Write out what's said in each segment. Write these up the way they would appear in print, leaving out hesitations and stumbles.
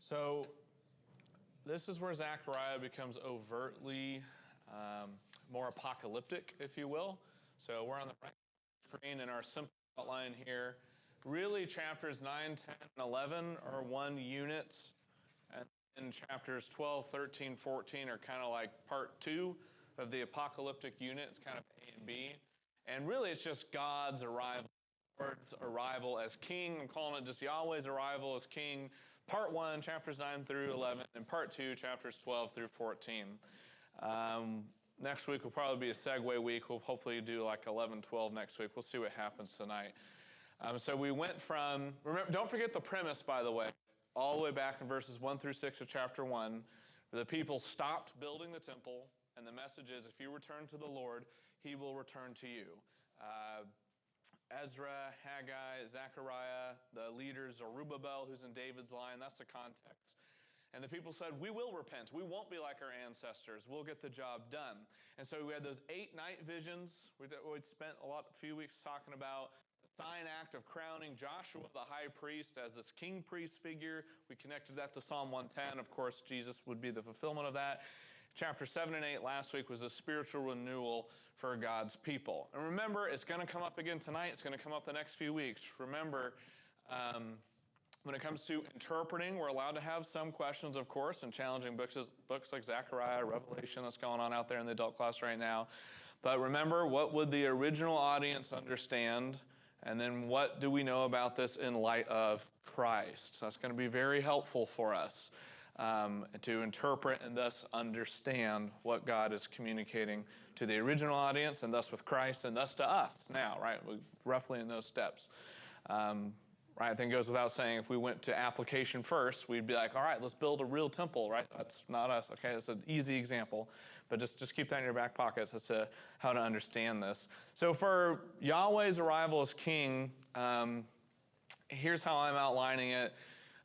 So this is where Zechariah becomes overtly more apocalyptic, if you will. So we're on the right screen in our simple outline here. Really, chapters 9, 10, and 11 are one unit, and then chapters 12, 13, 14 are kind of like part 2 of the apocalyptic unit. It's kind of A and B. And really, it's just God's arrival, Lord's arrival as king. I'm calling it just Yahweh's arrival as king. Part 1, chapters 9 through 11, and part 2, chapters 12 through 14. Next week will probably be a segue week. We'll hopefully do like 11, 12 next week. We'll see what happens tonight. So we went from, remember, don't forget the premise, by the way, all the way back in verses 1 through 6 of chapter 1. The people stopped building the temple, and the message is, if you return to the Lord, he will return to you. Ezra, Haggai, Zechariah, the leaders, Zerubbabel, who's in David's line, that's the context. And the people said, we will repent. We won't be like our ancestors. We'll get the job done. And so we had those 8 night visions. We'd spent a few weeks talking about the sign act of crowning Joshua, the high priest, as this king priest figure. We connected that to Psalm 110. Of course, Jesus would be the fulfillment of that. Chapter 7 and 8 last week was a spiritual renewal for God's people. And remember, it's going to come up again tonight. It's going to come up the next few weeks. Remember, when it comes to interpreting, we're allowed to have some questions, of course, and challenging books like Zechariah, Revelation that's going on out there in the adult class right now. But remember, what would the original audience understand? And then what do we know about this in light of Christ? So that's going to be very helpful for us to interpret and thus understand what God is communicating to the original audience and thus with Christ and thus to us now, right? Roughly in those steps. Right, I think it goes without saying, if we went to application first, we'd be like, all right, let's build a real temple, right? That's not us, okay? That's an easy example, but just keep that in your back pockets as to how to understand this. So for Yahweh's arrival as king, here's how I'm outlining it.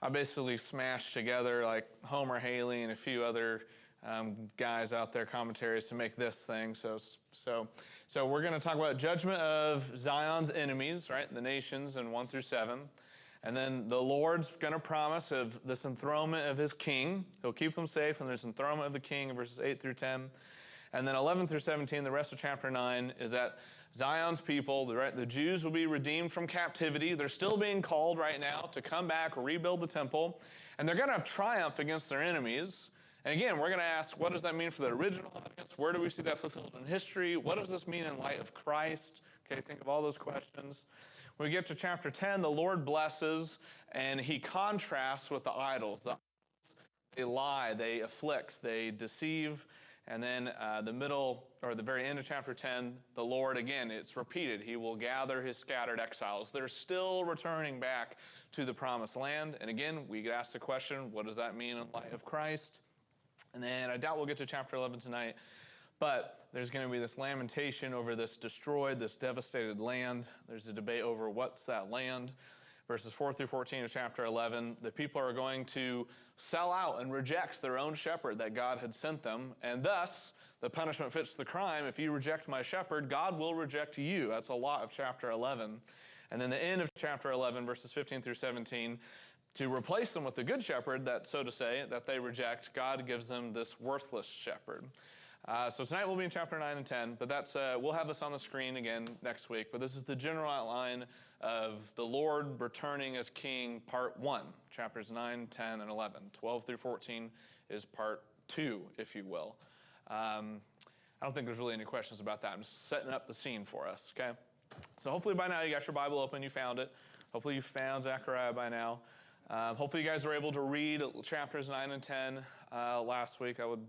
I basically smashed together like Homer Haley and a few other guys out there, commentaries to make this thing. So we're going to talk about judgment of Zion's enemies, right? The nations in 1 through 7. And then the Lord's going to promise of this enthronement of his king. He'll keep them safe, and there's enthronement of the king in verses 8 through 10. And then 11 through 17, the rest of chapter 9, is that Zion's people, the Jews, will be redeemed from captivity. They're still being called right now to come back, rebuild the temple. And they're going to have triumph against their enemies. And again, we're going to ask, what does that mean for the original audience? Where do we see that fulfilled in history? What does this mean in light of Christ? Okay, think of all those questions. When we get to chapter 10, the Lord blesses, and he contrasts with the idols. They lie, they afflict, they deceive. And then the middle, or the very end of chapter 10, the Lord, again, it's repeated. He will gather his scattered exiles. They're still returning back to the promised land. And again, we could ask the question, what does that mean in light of Christ? And then I doubt we'll get to chapter 11 tonight, but there's going to be this lamentation over this destroyed, this devastated land. There's a debate over what's that land. Verses 4 through 14 of chapter 11, the people are going to sell out and reject their own shepherd that God had sent them, and thus the punishment fits the crime. If you reject my shepherd, God will reject you. That's a lot of chapter 11. And then the end of chapter 11, verses 15 through 17, to replace them with the good shepherd that, so to say, that they reject, God gives them this worthless shepherd. So tonight we'll be in chapter 9 and 10, but that's we'll have this on the screen again next week. But this is the general outline of the Lord returning as king, part 1, chapters 9, 10, and 11. 12 through 14 is part 2, if you will. I don't think there's really any questions about that. I'm just setting up the scene for us, okay? So hopefully by now you got your Bible open, you found it. Hopefully you found Zechariah by now. Hopefully you guys were able to read chapters 9 and 10 last week. That would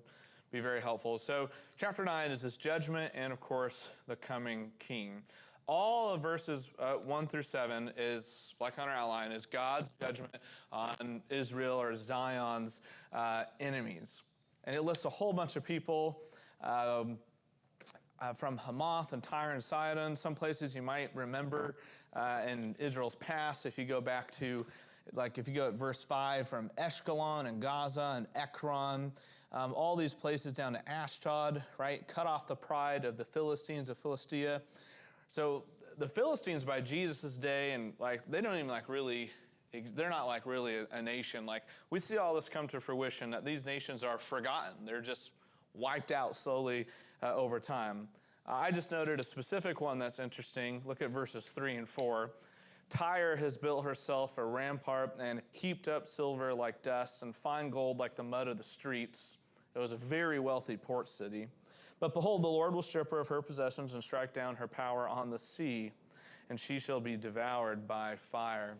be very helpful. So chapter 9 is this judgment and, of course, the coming king. All of verses 1 through 7 is, like on our outline, is God's judgment on Israel or Zion's enemies. And it lists a whole bunch of people from Hamath and Tyre and Sidon. Some places you might remember in Israel's past, if you go back to, like if you go at verse 5, from Ashkelon and Gaza and Ekron, all these places down to Ashdod, right? Cut off the pride of the Philistines of Philistia. So the Philistines by Jesus' day, and like they don't even like really they're not like really a nation. Like we see all this come to fruition, that these nations are forgotten. They're just wiped out slowly over time. I just noted a specific one that's interesting. Look at verses 3 and 4. Tyre has built herself a rampart and heaped up silver like dust and fine gold like the mud of the streets. It was a very wealthy port city. But behold, the Lord will strip her of her possessions and strike down her power on the sea, and she shall be devoured by fire.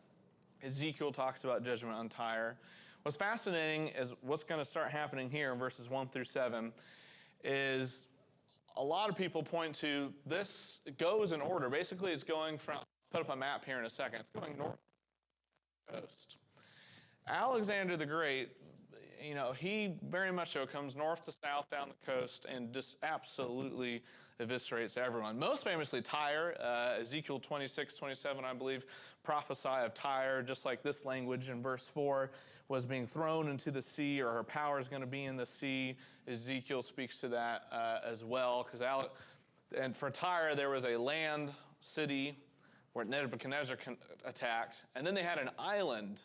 Ezekiel talks about judgment on Tyre. What's fascinating is what's going to start happening here in verses 1 through 7 is a lot of people point to this goes in order. Basically, it's going from, put up a map here in a second, it's going north coast. Alexander the Great, he very much so comes north to south down the coast and just absolutely eviscerates everyone. Most famously, Tyre, Ezekiel 26, 27, I believe, prophesy of Tyre, just like this language in verse 4, was being thrown into the sea, or her power is going to be in the sea. Ezekiel speaks to that as well. And for Tyre, there was a land city where Nebuchadnezzar attacked, and then they had an island.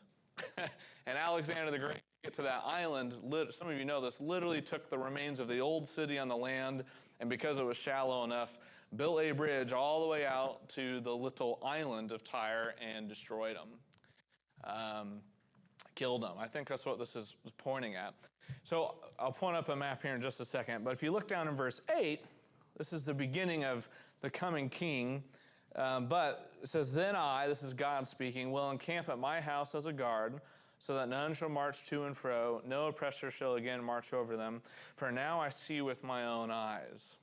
And Alexander the Great, to get to that island, some of you know this, literally took the remains of the old city on the land, and because it was shallow enough, built a bridge all the way out to the little island of Tyre and destroyed them. Killed them. I think that's what this is pointing at. So I'll point up a map here in just a second, but if you look down in verse 8, this is the beginning of the coming king. But it says, then I, this is God speaking, will encamp at my house as a guard, so that none shall march to and fro, no oppressor shall again march over them, for now I see with my own eyes.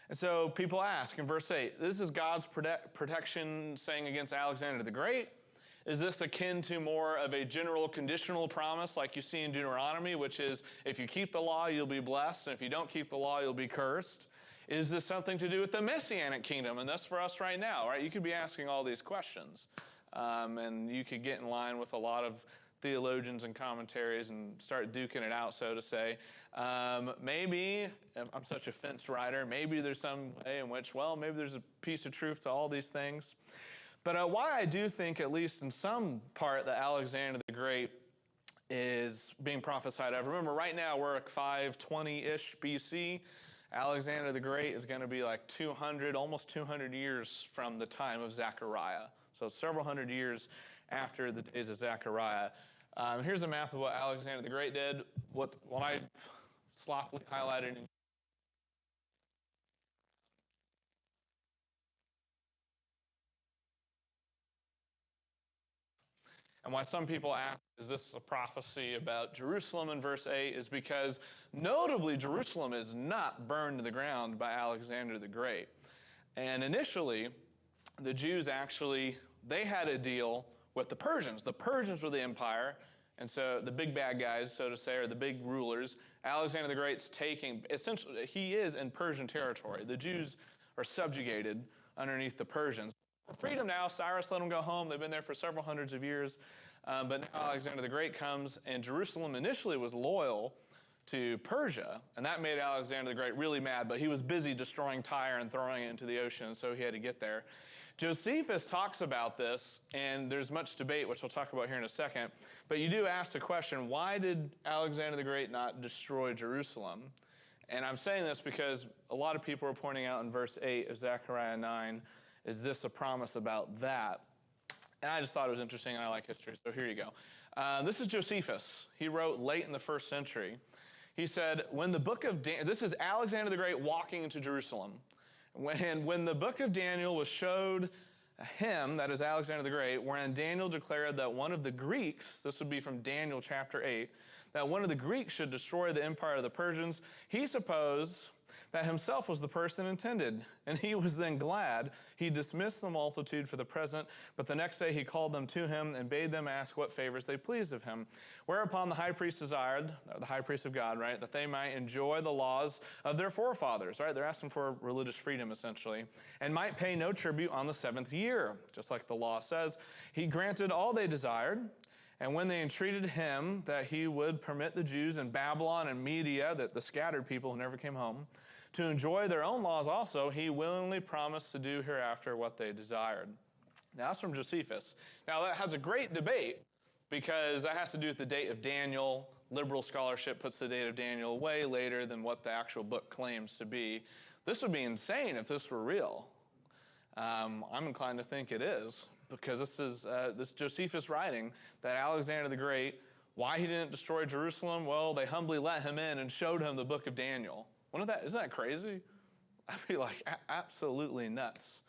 And so people ask in verse 8, this is God's protection saying against Alexander the Great? Is this akin to more of a general conditional promise like you see in Deuteronomy, which is if you keep the law, you'll be blessed, and if you don't keep the law, you'll be cursed? Is this something to do with the Messianic kingdom? And that's for us right now, right? You could be asking all these questions. And you could get in line with a lot of theologians and commentaries and start duking it out, so to say. Maybe, I'm such a fence rider, maybe there's some way in which, maybe there's a piece of truth to all these things. But why I do think, at least in some part, that Alexander the Great is being prophesied of. Remember, right now we're at 520-ish BC. Alexander the Great is going to be like almost 200 years from the time of Zechariah. So several hundred years after the days of Zechariah. Here's a map of what Alexander the Great did. What I sloppily highlighted in and why some people ask, is this a prophecy about Jerusalem in verse 8, is because notably Jerusalem is not burned to the ground by Alexander the Great. And initially, the Jews they had a deal with the Persians. The Persians were the empire, and so the big bad guys, so to say, or the big rulers. Alexander the Great's essentially, he is in Persian territory. The Jews are subjugated underneath the Persians. Freedom now, Cyrus let them go home. They've been there for several hundreds of years. But now Alexander the Great comes, and Jerusalem initially was loyal to Persia, and that made Alexander the Great really mad, but he was busy destroying Tyre and throwing it into the ocean, so he had to get there. Josephus talks about this, and there's much debate, which we'll talk about here in a second, but you do ask the question, why did Alexander the Great not destroy Jerusalem? And I'm saying this because a lot of people are pointing out in verse 8 of Zechariah 9, is this a promise about that? And I just thought it was interesting, and I like history, so here you go. This is Josephus. He wrote late in the 1st century. He said, when the book of Daniel, this is Alexander the Great walking into Jerusalem. When the book of Daniel was showed him, that is Alexander the Great, wherein Daniel declared that one of the Greeks, this would be from Daniel chapter 8, that one of the Greeks should destroy the empire of the Persians, he supposed that himself was the person intended. And he was then glad. He dismissed the multitude for the present, but the next day he called them to him and bade them ask what favors they pleased of him. Whereupon the high priest desired, the high priest of God, right, that they might enjoy the laws of their forefathers, right? They're asking for religious freedom, essentially, and might pay no tribute on the 7th year, just like the law says. He granted all they desired. And when they entreated him that he would permit the Jews in Babylon and Media, that the scattered people who never came home, to enjoy their own laws also, he willingly promised to do hereafter what they desired. Now, that's from Josephus. Now, that has a great debate because that has to do with the date of Daniel. Liberal scholarship puts the date of Daniel way later than what the actual book claims to be. This would be insane if this were real. I'm inclined to think it is, because this is this Josephus writing that Alexander the Great, why he didn't destroy Jerusalem? Well, they humbly let him in and showed him the book of Daniel. Isn't that crazy? I'd be like, absolutely nuts.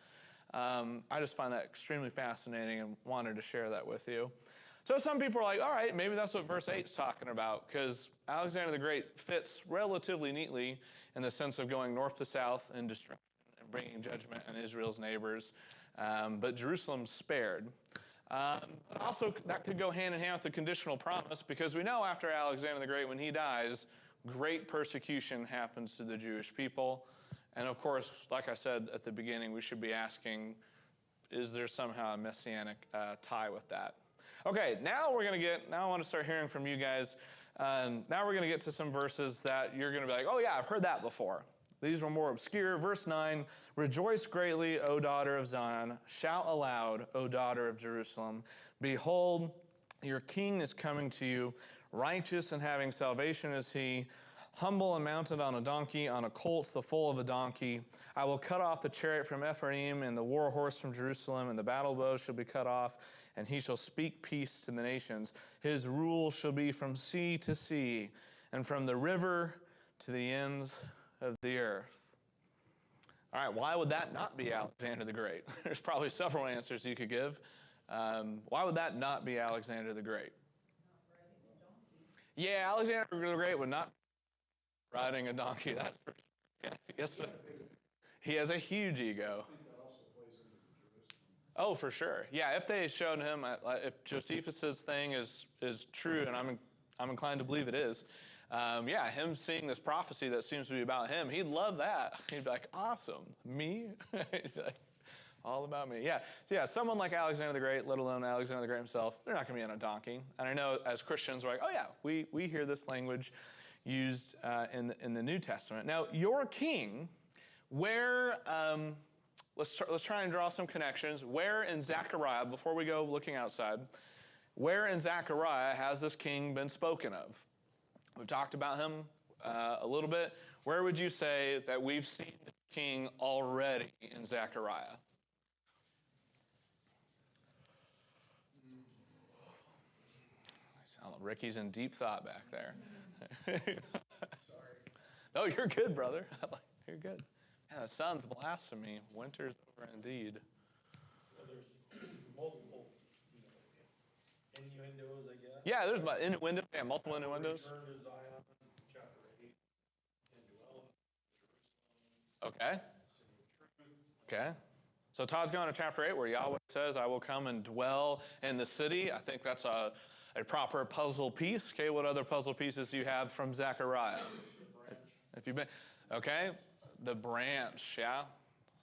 I just find that extremely fascinating and wanted to share that with you. So some people are like, all right, maybe that's what verse 8 is talking about, because Alexander the Great fits relatively neatly in the sense of going north to south and destruction and bringing judgment on Israel's neighbors. But Jerusalem's spared. Also, that could go hand in hand with the conditional promise, because we know after Alexander the Great, when he dies, great persecution happens to the Jewish people. And of course, like I said at the beginning, we should be asking, is there somehow a messianic tie with that? Okay, now I want to start hearing from you guys. Now we're going to get to some verses that you're going to be like, oh yeah, I've heard that before. These were more obscure. Verse 9, rejoice greatly, O daughter of Zion. Shout aloud, O daughter of Jerusalem. Behold, your king is coming to you. Righteous and having salvation is he. Humble and mounted on a donkey, on a colt, the foal of a donkey. I will cut off the chariot from Ephraim and the war horse from Jerusalem, and the battle bow shall be cut off, and he shall speak peace to the nations. His rule shall be from sea to sea, and from the river to the ends of the earth. All right, why would that not be Alexander the Great? There's probably several answers you could give. Why would that not be Alexander the Great? Yeah, Alexander the Great would not be riding a donkey. That's for, yeah, yes, he has a huge ego. Oh, for sure. Yeah, if they showed him, if Josephus's thing is true, and I'm inclined to believe it is, yeah, him seeing this prophecy that seems to be about him, he'd love that. He'd be like, awesome, me? He'd be like, all about me. Yeah, so yeah, someone like Alexander the Great, let alone Alexander the Great himself, they're not going to be on a donkey. And I know as Christians, we're like, oh yeah, we hear this language used in the New Testament. Now, your king, where... Let's try and draw some connections. Where in Zechariah, before we go looking outside, where in Zechariah has this king been spoken of? We've talked about him a little bit. Where would you say that we've seen the king already in Zechariah? Ricky's in deep thought back there. Sorry. No, you're good, brother. You're good. Yeah, the sun's blasphemy. Winter's over indeed. So there's multiple, innuendos, I guess. Yeah, there's innuendos. Yeah, multiple innuendos. Return to Zion, chapter 8, indwell Jerusalem. Okay. City of truth. Okay. So Todd's going to chapter 8 where Yahweh says, I will come and dwell in the city. I think that's a proper puzzle piece. Okay, what other puzzle pieces do you have from Zechariah? The branch. If you've been, okay. The branch, yeah?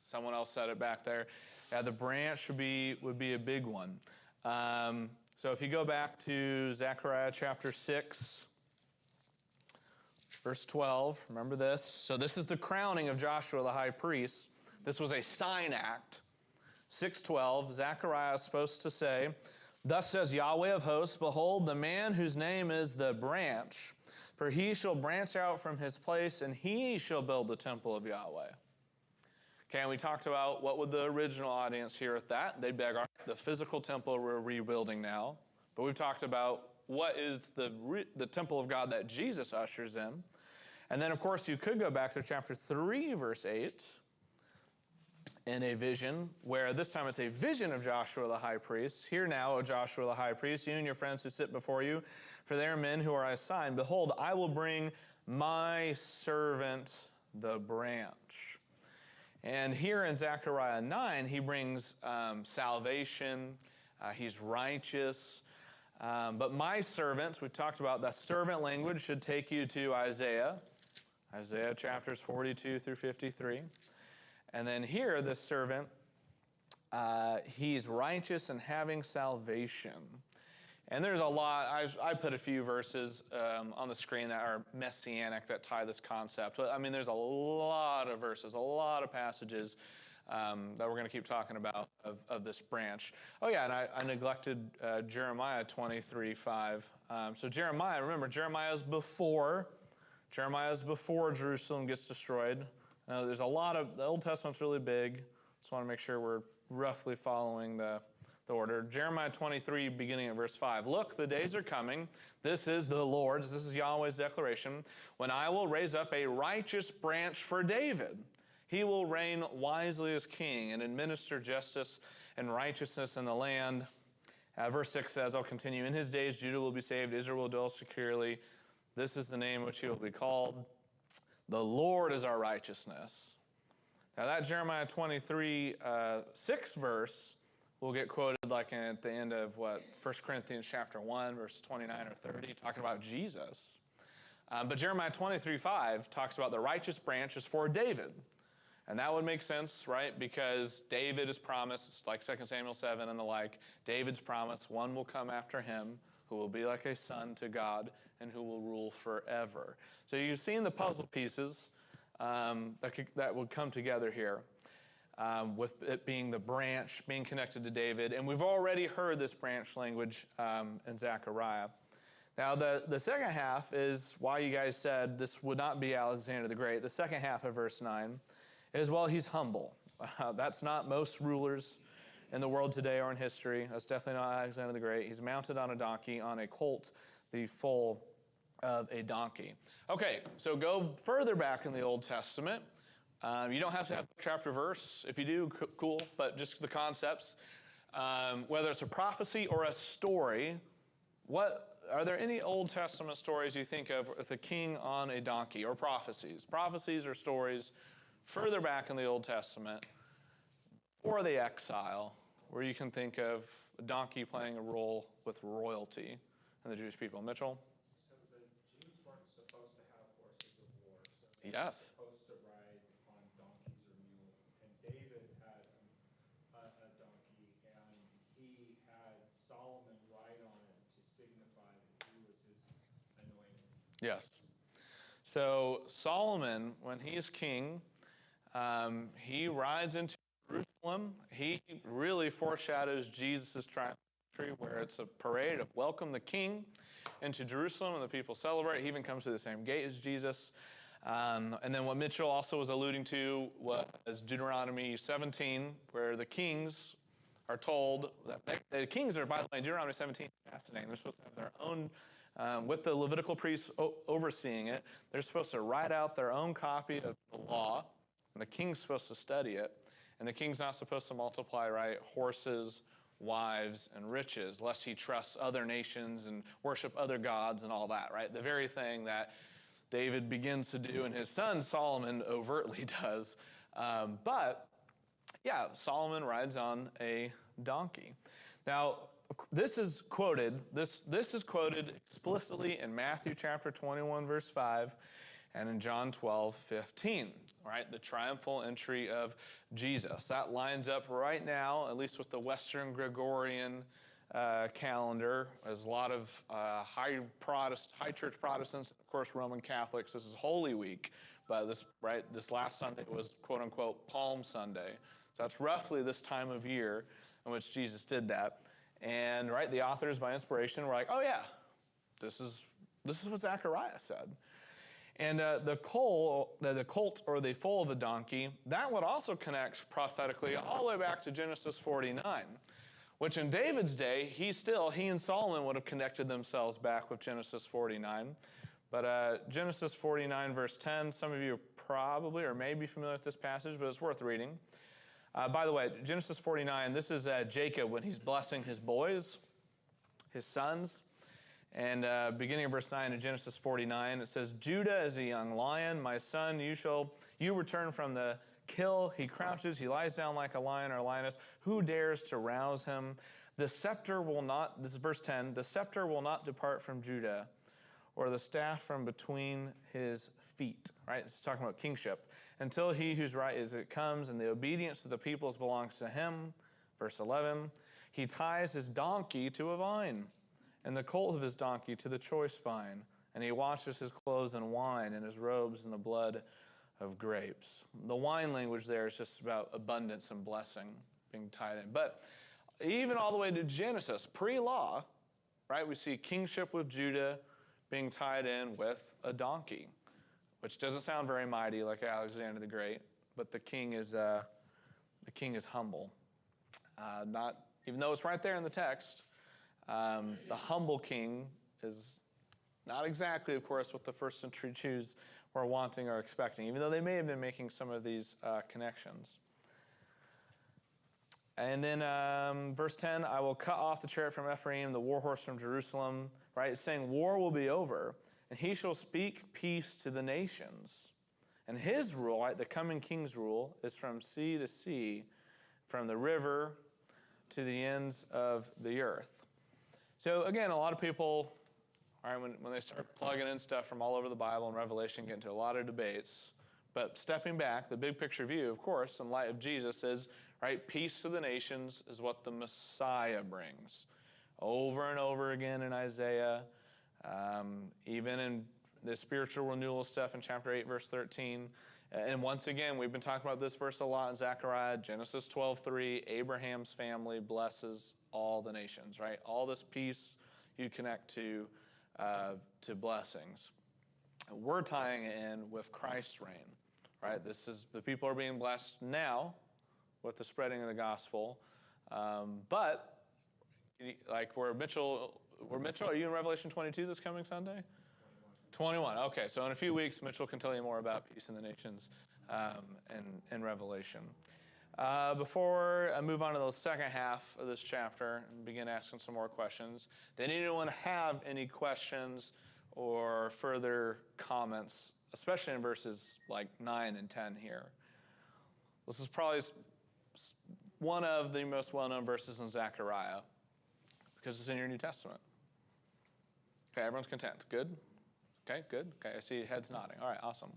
Someone else said it back there. Yeah, the branch would be a big one. So if you go back to Zechariah chapter 6, verse 12, remember this. So this is the crowning of Joshua the high priest. This was a sign act. 6:12, Zechariah is supposed to say, thus says Yahweh of hosts, behold, the man whose name is the branch, for he shall branch out from his place, and he shall build the temple of Yahweh. Okay, and we talked about what would the original audience hear at that. They'd be like, all right, the physical temple we're rebuilding now. But we've talked about what is the temple of God that Jesus ushers in. And then, of course, you could go back to chapter 3, verse 8, in a vision, where this time it's a vision of Joshua the high priest. Hear now, O Joshua the high priest, you and your friends who sit before you, for they are men who are assigned. Behold, I will bring my servant the branch. And here in Zechariah 9, he brings salvation. He's righteous. But my servants, we talked about that servant language, should take you to Isaiah chapters 42 through 53. And then here, this servant, he's righteous and having salvation. And there's a lot, I put a few verses on the screen that are messianic that tie this concept. But I mean, there's a lot of verses, a lot of passages that we're going to keep talking about of this branch. Oh yeah, and I neglected Jeremiah 23:5. So Jeremiah, remember, Jeremiah is before Jerusalem gets destroyed. There's a lot of, the Old Testament's really big. Just want to make sure we're roughly following the order. Jeremiah 23, beginning at verse 5. Look, the days are coming. This is the Lord's, this is Yahweh's declaration, when I will raise up a righteous branch for David. He will reign wisely as king and administer justice and righteousness in the land. Verse 6 says, I'll continue, in his days Judah will be saved, Israel will dwell securely. This is the name which he will be called. The Lord is our righteousness. Now that Jeremiah 23, 6 verse will get quoted like at the end of 1 Corinthians chapter 1, verse 29 or 30, talking about Jesus. But Jeremiah 23:5 talks about the righteous branch is for David. And that would make sense, right? Because David is promised, like 2 Samuel 7 and the like, David's promised one will come after him who will be like a son to God and who will rule forever. So you've seen the puzzle pieces that would come together here with it being the branch, being connected to David. And we've already heard this branch language in Zechariah. Now, the second half is why you guys said this would not be Alexander the Great. The second half of verse 9 is, well, he's humble. That's not most rulers in the world today or in history. That's definitely not Alexander the Great. He's mounted on a donkey, on a colt, the foal of a donkey. Okay, so go further back in the Old Testament. You don't have to have chapter verse. If you do, cool, but just the concepts. Whether it's a prophecy or a story, are there any Old Testament stories you think of with a king on a donkey, or prophecies? Prophecies or stories further back in the Old Testament, or the exile, where you can think of a donkey playing a role with royalty and the Jewish people. Mitchell? So the Jews weren't supposed to have horses of war. So they Yes. were supposed to ride on donkeys or mules. And David had a donkey, and he had Solomon ride on it to signify that he was his anointed. Yes. So Solomon, when he is king, he rides into Jerusalem. He really foreshadows Jesus' triumph, where it's a parade of welcome the king into Jerusalem, and the people celebrate. He even comes to the same gate as Jesus. And then what Mitchell also was alluding to was Deuteronomy 17, where the kings are told, the kings are, by the way, in Deuteronomy 17, fascinating. They're supposed to have their own, with the Levitical priests overseeing it, they're supposed to write out their own copy of the law, and the king's supposed to study it. And the king's not supposed to multiply, right, horses, wives, and riches, lest he trusts other nations and worship other gods and all that, right? The very thing that David begins to do and his son Solomon overtly does. But, yeah, Solomon rides on a donkey. Now, this is quoted explicitly in Matthew chapter 21, verse 5, and in John 12:15, right? The triumphal entry of Jesus. That lines up right now, at least with the Western Gregorian calendar, as a lot of high church Protestants, of course, Roman Catholics. This is Holy Week, but this last Sunday was quote unquote Palm Sunday. So that's roughly this time of year in which Jesus did that. And right, the authors by inspiration were like, oh yeah, this is what Zechariah said. And the colt or the foal of a donkey, that would also connect prophetically all the way back to Genesis 49, which in David's day, he and Solomon would have connected themselves back with Genesis 49. But Genesis 49, verse 10, some of you probably or may be familiar with this passage, but it's worth reading. By the way, Genesis 49, this is Jacob when he's blessing his boys, his sons. And beginning of verse 9 in Genesis 49, it says, Judah is a young lion. My son, you return from the kill. He crouches, he lies down like a lion or a lioness. Who dares to rouse him? The scepter will not, this is verse 10, the scepter will not depart from Judah, or the staff from between his feet. Right? It's talking about kingship. Until he who's right is it comes, and the obedience of the peoples belongs to him. Verse 11, he ties his donkey to a vine, and the colt of his donkey to the choice vine. And he washes his clothes in wine and his robes in the blood of grapes. The wine language there is just about abundance and blessing being tied in. But even all the way to Genesis, pre-law, right, we see kingship with Judah being tied in with a donkey, which doesn't sound very mighty like Alexander the Great, but the king is humble. Not even though it's right there in the text, the humble king is not exactly, of course, what the first century Jews were wanting or expecting, even though they may have been making some of these connections. And then verse 10, I will cut off the chariot from Ephraim, the war horse from Jerusalem, right? It's saying war will be over, and he shall speak peace to the nations. And his rule, right, the coming king's rule, is from sea to sea, from the river to the ends of the earth. So again, a lot of people, all right, when they start plugging in stuff from all over the Bible and Revelation, get into a lot of debates. But stepping back, the big picture view, of course, in light of Jesus is, right, peace to the nations is what the Messiah brings. Over and over again in Isaiah, even in the spiritual renewal stuff in chapter 8, verse 13. And once again, we've been talking about this verse a lot in Zechariah, Genesis 12:3, Abraham's family blesses all the nations, right? All this peace you connect to blessings. We're tying it in with Christ's reign, right? This is, the people are being blessed now with the spreading of the gospel. But, like Mitchell, are you in Revelation 22 this coming Sunday? 21. Okay, so in a few weeks, Mitchell can tell you more about peace in the nations and Revelation. Before I move on to the second half of this chapter and begin asking some more questions, did anyone have any questions or further comments, especially in verses like 9 and 10 here? This is probably one of the most well-known verses in Zechariah because it's in your New Testament. Okay, everyone's content. Good? Okay, good. Okay, I see heads nodding. All right, awesome.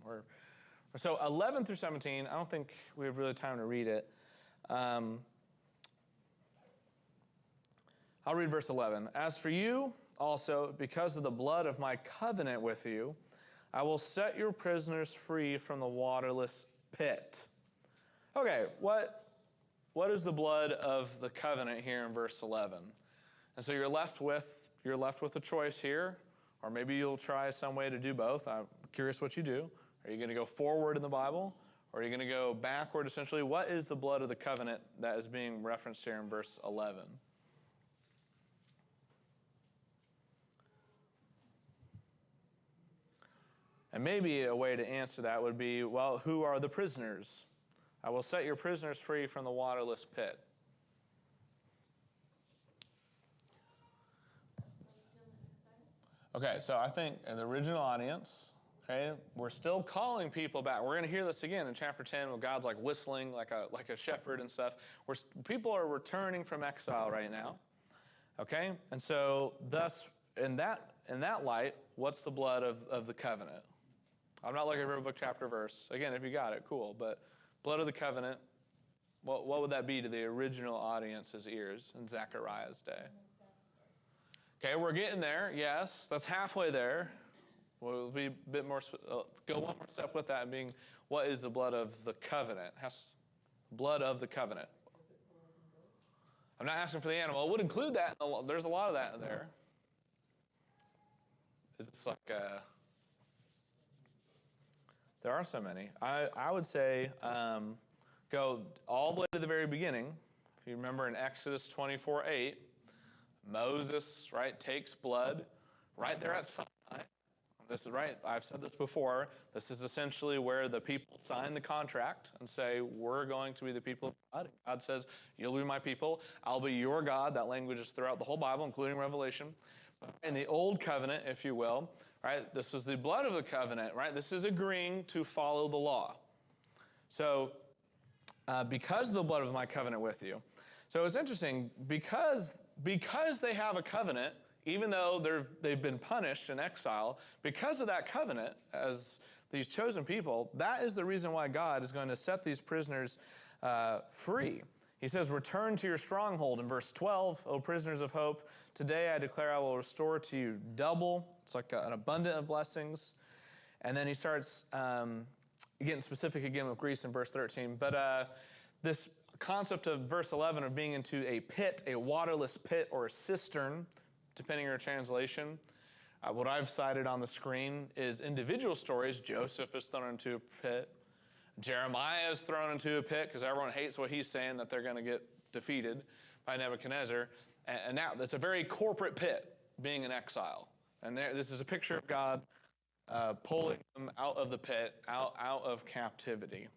So 11 through 17, I don't think we have really time to read it. I'll read verse 11. As for you also, because of the blood of my covenant with you, I will set your prisoners free from the waterless pit. Okay, what is the blood of the covenant here in verse 11? And so you're left with a choice here. Or maybe you'll try some way to do both. I'm curious what you do. Are you going to go forward in the Bible? Or are you going to go backward, essentially? What is the blood of the covenant that is being referenced here in verse 11? And maybe a way to answer that would be, well, who are the prisoners? I will set your prisoners free from the waterless pit. Okay, so I think in the original audience, okay, we're still calling people back. We're going to hear this again in chapter 10 when God's like whistling like a shepherd and stuff. People are returning from exile right now, okay? And so thus, in that light, what's the blood of the covenant? I'm not looking for a book, chapter, verse. Again, if you got it, cool. But blood of the covenant, what would that be to the original audience's ears in Zechariah's day? Okay, we're getting there. Yes, that's halfway there. We'll be a bit more, go one more step with that, being what is the blood of the covenant? Blood of the covenant. I'm not asking for the animal. It would include that. There's a lot of that there. It's like, there are so many. I would say go all the way to the very beginning. If you remember in Exodus 24:8, Moses, right, takes blood right there at Sinai. This is right. I've said this before. This is essentially where the people sign the contract and say, we're going to be the people of God. God says, you'll be my people. I'll be your God. That language is throughout the whole Bible, including Revelation. In the old covenant, if you will, right, this is the blood of the covenant, right? This is agreeing to follow the law. So because of the blood of my covenant with you. So it's interesting, because they have a covenant, even though they've been punished in exile, because of that covenant as these chosen people, that is the reason why God is going to set these prisoners free. He says, return to your stronghold in verse 12, O prisoners of hope. Today I declare I will restore to you double. It's like an abundance of blessings. And then he starts getting specific again with Greece in verse 13, but this concept of verse 11 of being into a pit, a waterless pit or a cistern, depending on your translation. What I've cited on the screen is individual stories. Joseph is thrown into a pit. Jeremiah is thrown into a pit because everyone hates what he's saying, that they're going to get defeated by Nebuchadnezzar. And now it's a very corporate pit, being in exile. And this is a picture of God pulling them out of the pit, out of captivity.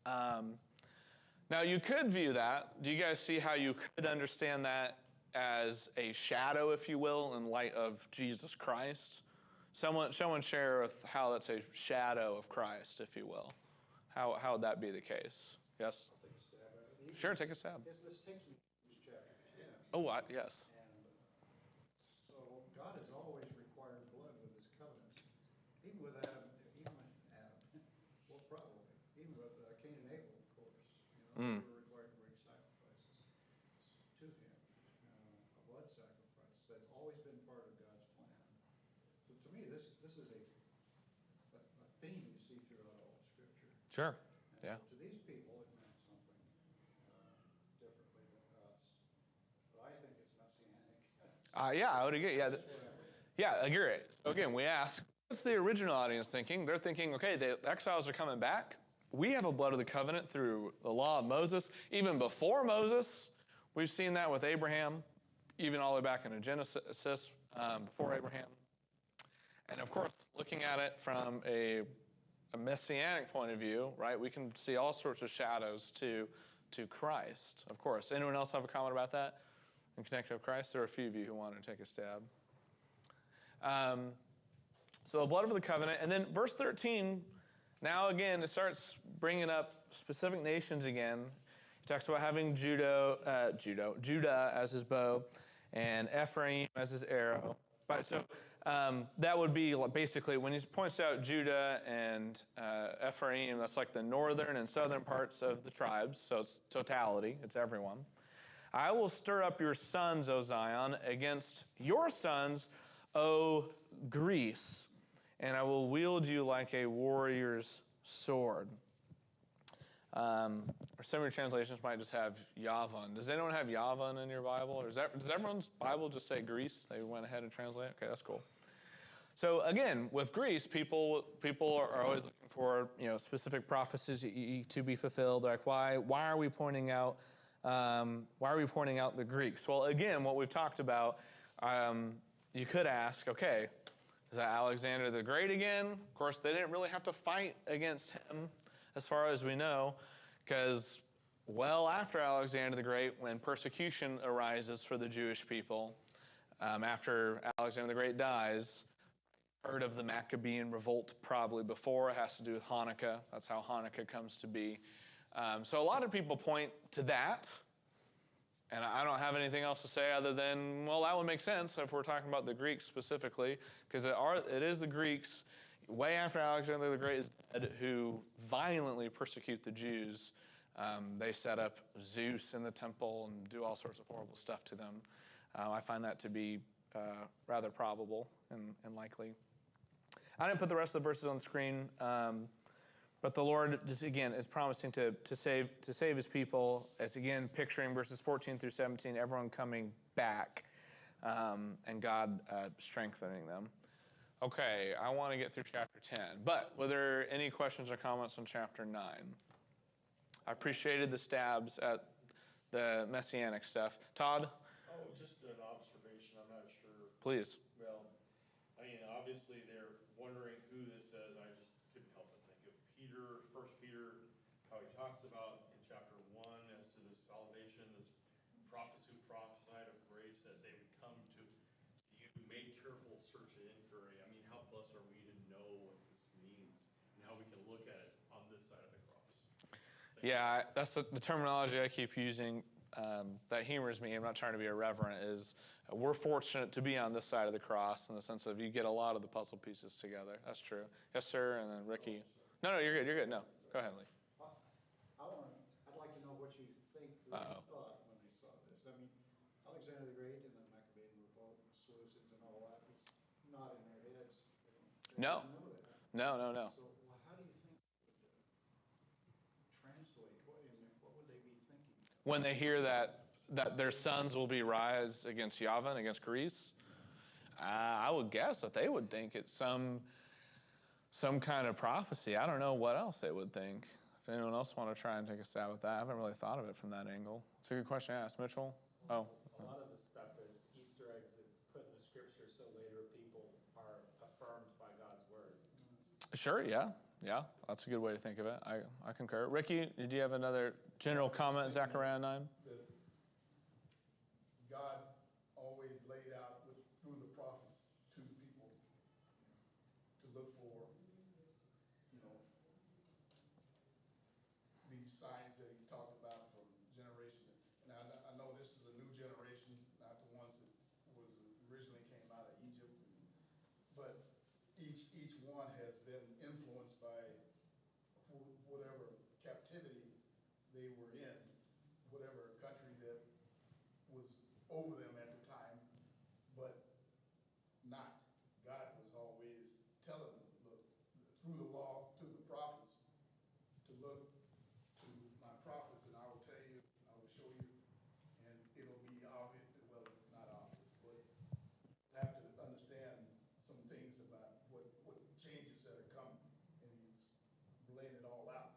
Now, you could view that. Do you guys see how you could understand that as a shadow, if you will, in light of Jesus Christ? Someone share with how that's a shadow of Christ, if you will. How would that be the case? Yes? I'll take a stab at it. Sure, take a stab. This takes me to chapter 10. Oh, yes. And so God has always required blood with his covenants. Even with Adam, well, probably, even with Cain and Abel, of course. They were required to bring sacrifices to him, a blood sacrifice. That's always been part of God's plan. So to me, this is a theme you see throughout all of Scripture. Sure. Yeah. So to these people, it meant something differently than us. But I think it's messianic. Yeah, I would agree. Yeah, I agree. So again, we ask, what's the original audience thinking? They're thinking, okay, the exiles are coming back. We have a blood of the covenant through the law of Moses. Even before Moses, we've seen that with Abraham, even all the way back into Genesis, before Abraham. And of course, looking at it from a messianic point of view, right, we can see all sorts of shadows to Christ, of course. Anyone else have a comment about that in connection with Christ? There are a few of you who wanted to take a stab. So the blood of the covenant. And then verse 13, now again, it starts bringing up specific nations again. He talks about having Judah as his bow and Ephraim as his arrow. So that would be basically, when he points out Judah and Ephraim, that's like the northern and southern parts of the tribes, so it's totality, it's everyone. I will stir up your sons, O Zion, against your sons, O Greece, and I will wield you like a warrior's sword. Or some of your translations might just have Yavon. Does anyone have Yavon in your Bible? Or does everyone's Bible just say Greece? They went ahead and translated it? Okay, that's cool. So again, with Greece, people are always looking for specific prophecies to be fulfilled. Like why are we pointing out the Greeks? Well, again, what we've talked about, you could ask, okay, is that Alexander the Great again? Of course, they didn't really have to fight against him, as far as we know, because well after Alexander the Great, when persecution arises for the Jewish people, after Alexander the Great dies, heard of the Maccabean revolt probably before. It has to do with Hanukkah. That's how Hanukkah comes to be. So a lot of people point to that, and I don't have anything else to say other than, well, that would make sense if we're talking about the Greeks specifically, because it is the Greeks, way after Alexander the Great is dead, who violently persecute the Jews. They set up Zeus in the temple and do all sorts of horrible stuff to them. I find that to be rather probable and likely. I didn't put the rest of the verses on the screen, but the Lord, just again, is promising to save his people. It's again picturing verses 14 through 17, everyone coming back, and God strengthening them. Okay, I want to get through chapter 10, but were there any questions or comments on chapter 9? I appreciated the stabs at the messianic stuff. Todd? Oh, just an observation. I'm not sure. Please. Well, I mean, obviously they're wondering who this is. I just couldn't help but think of Peter, 1 Peter, how he talks about in chapter 1 as to this salvation, this prophets who prophesied of grace, that they would come to you, made careful search and inquiry. I mean, how blessed are we to know what this means and how we can look at it on this side of the cross? Yeah, that's the terminology I keep using that humors me. I'm not trying to be irreverent. Is we're fortunate to be on this side of the cross in the sense of you get a lot of the puzzle pieces together. That's true. Yes, sir. And then Ricky. No, you're good. You're good. No, go ahead, Lee. I'd like to know what you think they thought when they saw this. I mean, Alexander the Great and the Maccabean revolt, Seleucids and all that was not in their heads. They No. didn't know that. No. So, well, how do you think What would they be thinking? When they hear that their sons will be rise against Yavin, against Greece, I would guess that they would think it's some kind of prophecy. I don't know what else they would think. If anyone else want to try and take a stab at that, I haven't really thought of it from that angle. It's a good question to ask. Mitchell? Oh. A lot of the stuff is Easter eggs that's put in the scripture so later people are affirmed by God's word. Sure, yeah. Yeah, that's a good way to think of it. I concur. Ricky, did you have another general comment, Zechariah 9? That God always laid out through the prophets to the people to look for, these signs that he's talked about from generation. Now, I know this is a new generation, not the ones that originally came out of Egypt, but each one has been influenced by whatever captivity they were in, whatever country that was over them at the time, but not. God was always telling them, look, through the law, through the prophets, to look to my prophets, and I will tell you, I will show you, and it'll be obvious, well, not obvious, but have to understand some things about what changes that are coming, and he's laying it all out.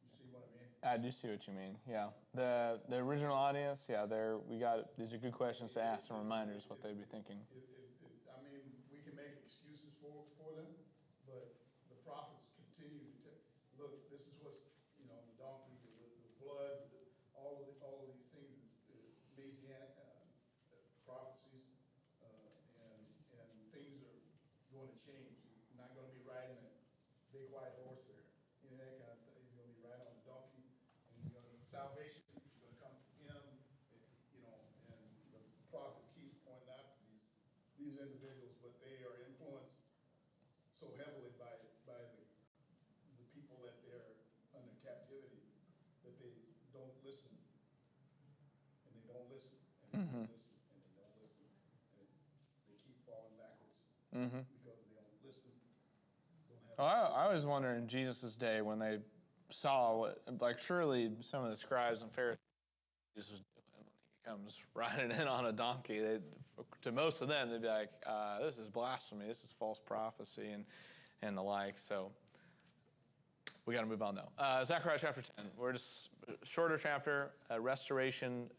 You see what I mean? I do see what you mean, yeah. The original audience, yeah, these are good questions to ask and reminders what they'd be thinking. I mean, we can make excuses for them, but the prophets continue to look, this is what's, the donkey, the blood, all of these things, Messianic prophecies, and things are going to change. You're not going to be riding a big white horse there, that kind of stuff. He's going to be riding on a donkey, and salvation is going to come through him, and the prophet keeps pointing out to these individuals, but they are influenced so heavily by the people that they're under captivity that they don't listen, and they don't listen, and they don't listen, and they don't listen, and they keep falling backwards because they don't listen. I always wonder in Jesus' day when they saw surely some of the scribes and Pharisees Jesus was doing when he comes riding in on a donkey. To most of them, they'd be like, this is blasphemy, this is false prophecy, and the like. So we got to move on, though. Zechariah chapter 10. We're just shorter chapter, restoration.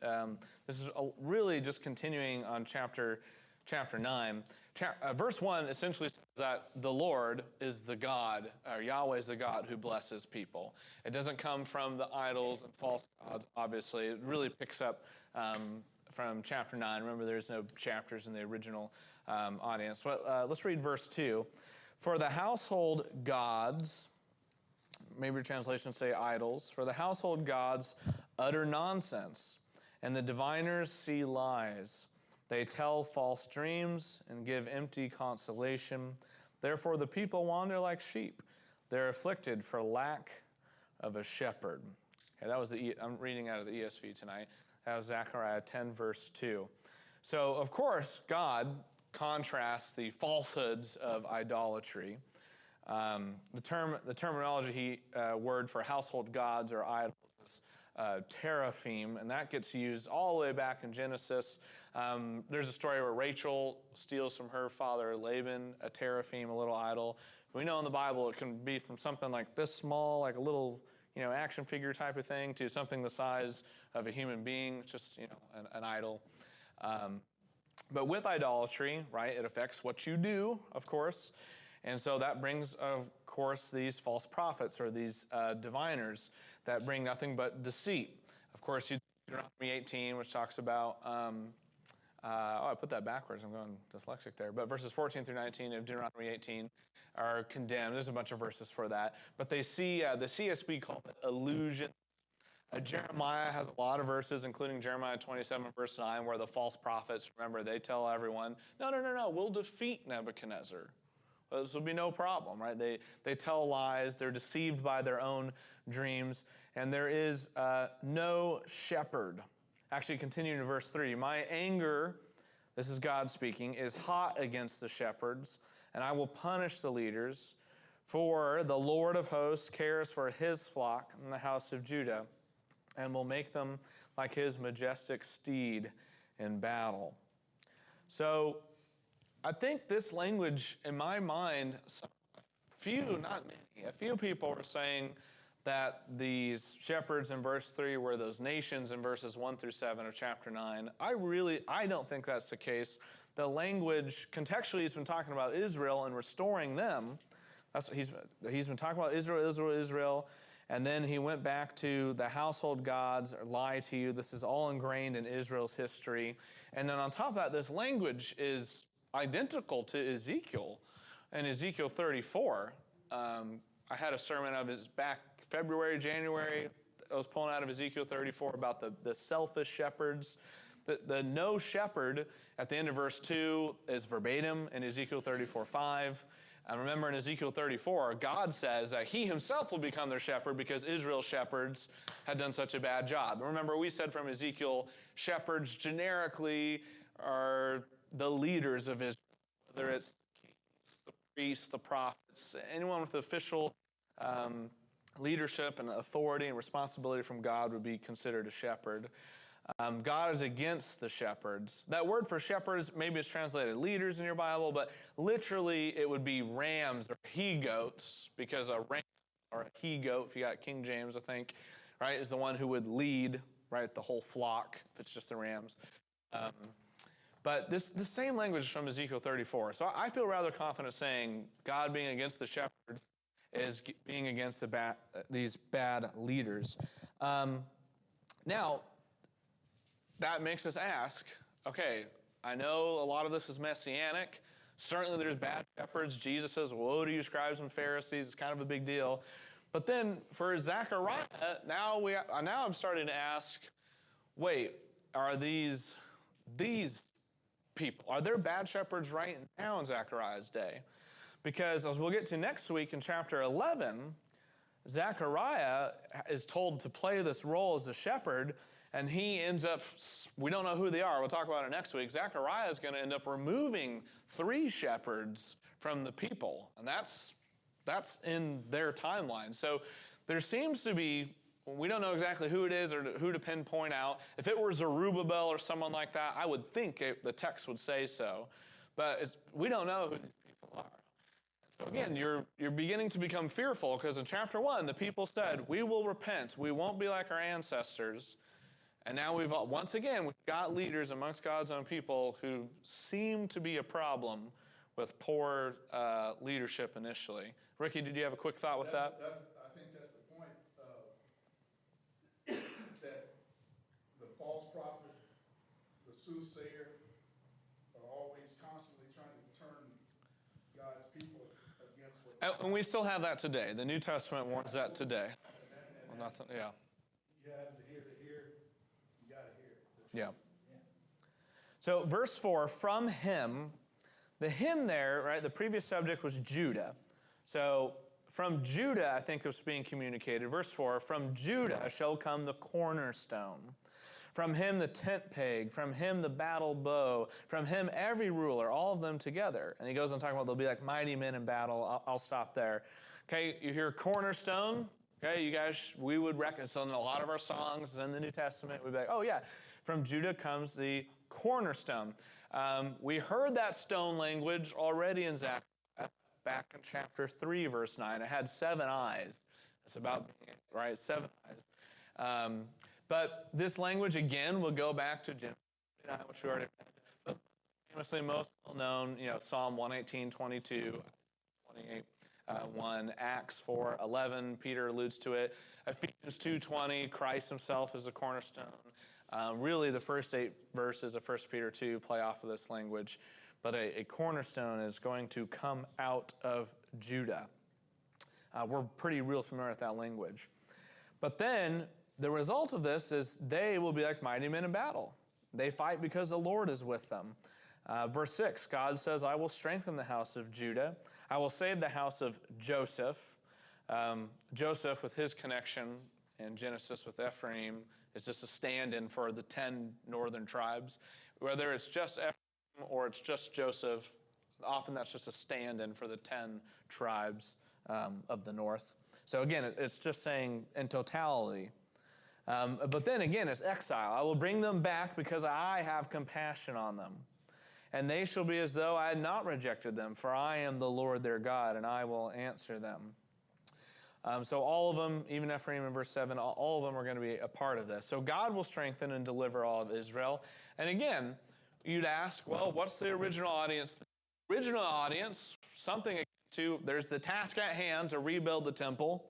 This is really just continuing on chapter 9. Verse 1 essentially says that the Lord is the God, or Yahweh is the God who blesses people. It doesn't come from the idols and false gods, obviously. It really picks up from chapter 9. Remember, there's no chapters in the original audience. But let's read verse 2. For the household gods, maybe your translations say idols, for the household gods utter nonsense, and the diviners see lies. They tell false dreams and give empty consolation. Therefore the people wander like sheep. They're afflicted for lack of a shepherd. Okay, that was I'm reading out of the ESV tonight. That was Zechariah 10, verse 2. So, of course, God contrasts the falsehoods of idolatry. The terminology word for household gods or idols is teraphim, and that gets used all the way back in Genesis. There's a story where Rachel steals from her father Laban a teraphim, a little idol. We know in the Bible it can be from something like this small, like a little action figure type of thing, to something the size of a human being, just an idol. But with idolatry, right, it affects what you do, of course. And so that brings, of course, these false prophets or these diviners that bring nothing but deceit. Of course, you Deuteronomy 18, which talks about, I put that backwards. I'm going dyslexic there. But verses 14 through 19 of Deuteronomy 18 are condemned. There's a bunch of verses for that. But they see, the CSB call it illusion. Jeremiah has a lot of verses, including Jeremiah 27, verse 9, where the false prophets, remember, they tell everyone, no, we'll defeat Nebuchadnezzar. This will be no problem, right? They tell lies. They're deceived by their own dreams. And there is no shepherd. Actually, continuing to verse 3, my anger, this is God speaking, is hot against the shepherds, and I will punish the leaders, For the Lord of hosts cares for his flock in the house of Judah, and will make them like his majestic steed in battle. So I think this language, in my mind, a few people are saying that these shepherds in verse 3 were those nations in verses 1 through 7 of chapter 9. I don't think that's the case. The language, contextually, he's been talking about Israel and restoring them. He's been talking about Israel, and then he went back to the household gods, or lie to you. This is all ingrained in Israel's history. And then on top of that, this language is identical to Ezekiel. In Ezekiel 34, I had a sermon of his back February, January. I was pulling out of Ezekiel 34 about the selfish shepherds. The no shepherd at the end of verse 2 is verbatim in Ezekiel 34:5. And remember in Ezekiel 34, God says that he himself will become their shepherd because Israel's shepherds had done such a bad job. Remember, we said from Ezekiel, shepherds generically are the leaders of Israel, whether it's the priests, the prophets, anyone with official leadership and authority and responsibility from God would be considered a shepherd. God is against the shepherds. That word for shepherds, maybe it's translated leaders in your Bible, but literally it would be rams or he-goats, because a ram or a he-goat, if you got King James, I think, right, is the one who would lead, right, the whole flock, if it's just the rams. But the same language is from Ezekiel 34. So I feel rather confident saying God being against the shepherds is being against these bad leaders. Now, that makes us ask, okay, I know a lot of this is messianic. Certainly there's bad shepherds. Jesus says, woe to you scribes and Pharisees. It's kind of a big deal. But then for Zechariah, now I'm starting to ask, wait, are these people, are there bad shepherds right now in Zechariah's day? Because as we'll get to next week in chapter 11, Zechariah is told to play this role as a shepherd, and he ends up, we don't know who they are, we'll talk about it next week. Zechariah is going to end up removing 3 shepherds from the people, and that's in their timeline. So there seems to be, we don't know exactly who it is or who to pinpoint out. If it were Zerubbabel or someone like that, I would think the text would say so. But we don't know who these people are. So again, you're beginning to become fearful because in chapter 1, the people said, we will repent. We won't be like our ancestors. And now we've got leaders amongst God's own people who seem to be a problem with poor leadership initially. Ricky, did you have a quick thought with that? I think that's the point, that the false prophet, the soothsayer, are always constantly trying to turn God's people against what. And we still have that today. The New Testament warns that today. You have to hear to hear. You got to hear. Yeah. So verse 4, from him, the him there, right, the previous subject was Judah. So from Judah, I think was being communicated. Verse 4, from Judah shall come the cornerstone. From him the tent peg, from him the battle bow, from him every ruler, all of them together. And he goes on talking about they'll be like mighty men in battle. I'll stop there. Okay, you hear cornerstone. Okay, you guys, we would reckon, so in a lot of our songs in the New Testament, we'd be like, oh yeah, from Judah comes the cornerstone. We heard that stone language already in Zechariah, back in chapter 3, verse 9. It had 7 eyes. It's about, right, 7 eyes. But this language, again, will go back to Genesis, which we already read. Famously most well-known, Psalm 118, 22, 28. 1, Acts 4:11, Peter alludes to it. Ephesians 2:20, Christ himself is the cornerstone. Really, the first 8 verses of 1 Peter 2 play off of this language. But a cornerstone is going to come out of Judah. We're pretty real familiar with that language. But then, the result of this is they will be like mighty men in battle. They fight because the Lord is with them. Verse 6, God says, I will strengthen the house of Judah. I will save the house of Joseph. Joseph, with his connection in Genesis with Ephraim, is just a stand-in for the 10 northern tribes. Whether it's just Ephraim or it's just Joseph, often that's just a stand-in for the 10 tribes of the north. So again, it's just saying in totality. But then again, it's exile. I will bring them back because I have compassion on them. And they shall be as though I had not rejected them, for I am the Lord their God, and I will answer them. So all of them, even Ephraim in verse 7, all of them are going to be a part of this. So God will strengthen and deliver all of Israel. And again, you'd ask, well, what's the original audience? The original audience, something to, there's the task at hand to rebuild the temple.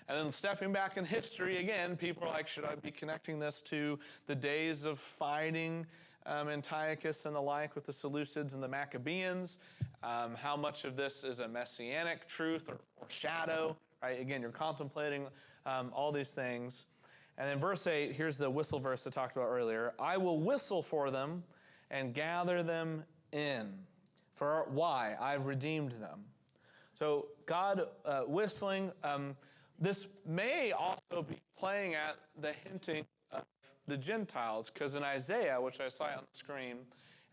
And then stepping back in history, again, people are like, should I be connecting this to the days of fighting Antiochus and the like with the Seleucids and the Maccabeans? How much of this is a messianic truth or shadow? Right? Again, you're contemplating all these things. And then verse 8, here's the whistle verse I talked about earlier. I will whistle for them and gather them in. For why? I've redeemed them. So God whistling, this may also be playing at the hinting of the Gentiles, because in Isaiah, which I saw on the screen,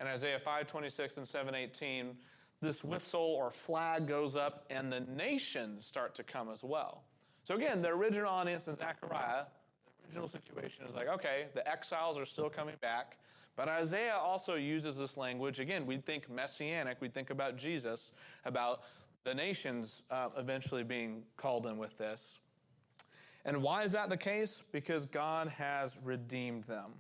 in Isaiah 5:26 and 7:18, this whistle or flag goes up and the nations start to come as well. So again, the original audience in Zechariah, the original situation is like, okay, the exiles are still coming back, but Isaiah also uses this language. Again, we think messianic, we think about Jesus, about the nations eventually being called in with this. And why is that the case? Because God has redeemed them.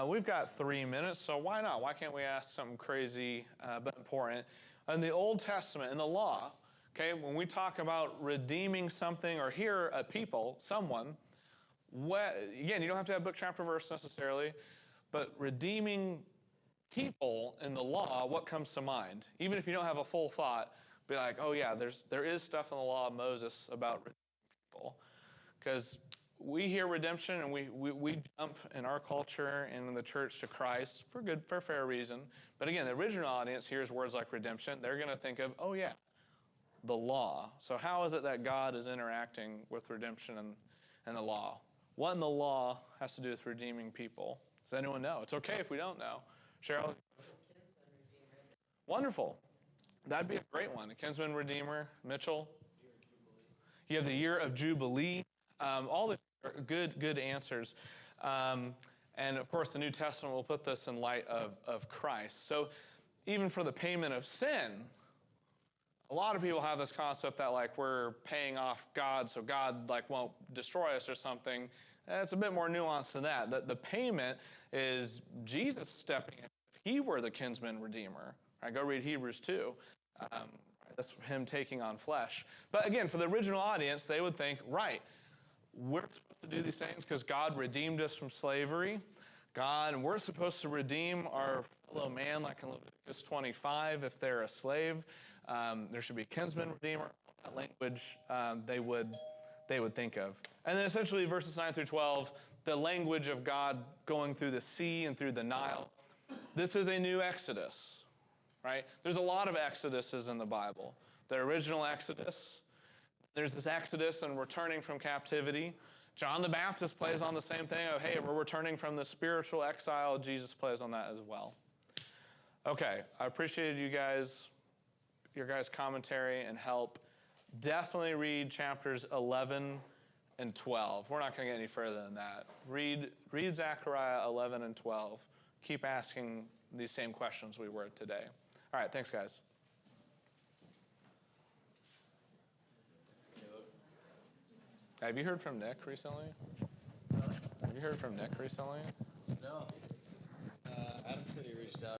We've got 3 minutes, so why not? Why can't we ask something crazy but important? In the Old Testament, in the law, okay, when we talk about redeeming something or hear a people, someone, again, you don't have to have book, chapter, verse necessarily, but redeeming people in the law, what comes to mind? Even if you don't have a full thought, be like, oh yeah, there is stuff in the law of Moses about people. Because we hear redemption and we jump in our culture and in the church to Christ for fair reason. But again, the original audience hears words like redemption. They're going to think of, oh yeah, the law. So how is it that God is interacting with redemption and the law? What in the law has to do with redeeming people? Does anyone know? It's okay if we don't know. Cheryl? Wonderful. That'd be a great one. A kinsman redeemer. Mitchell? You have the year of Jubilee. All the good answers. And of course, the New Testament will put this in light of Christ. So even for the payment of sin, a lot of people have this concept that like we're paying off God, so God like won't destroy us or something. It's a bit more nuanced than that. The payment is Jesus stepping in. If he were the kinsman redeemer, right? Go read Hebrews 2. That's him taking on flesh. But again, for the original audience, they would think, right, we're supposed to do these things because God redeemed us from slavery. And we're supposed to redeem our fellow man, like in Leviticus 25, if they're a slave. There should be a kinsman redeemer. That language they would think of. And then essentially verses 9 through 12, the language of God going through the sea and through the Nile. This is a new Exodus. Right? There's a lot of exoduses in the Bible. The original Exodus, there's this Exodus and returning from captivity. John the Baptist plays on the same thing of, hey, we're returning from the spiritual exile. Jesus plays on that as well. Okay, I appreciated your guys' commentary and help. Definitely read chapters 11 and 12. We're not going to get any further than that. Read Zechariah 11 and 12. Keep asking these same questions we were today. All right, thanks, guys. Have you heard from Nick recently? Have you heard from Nick recently? No.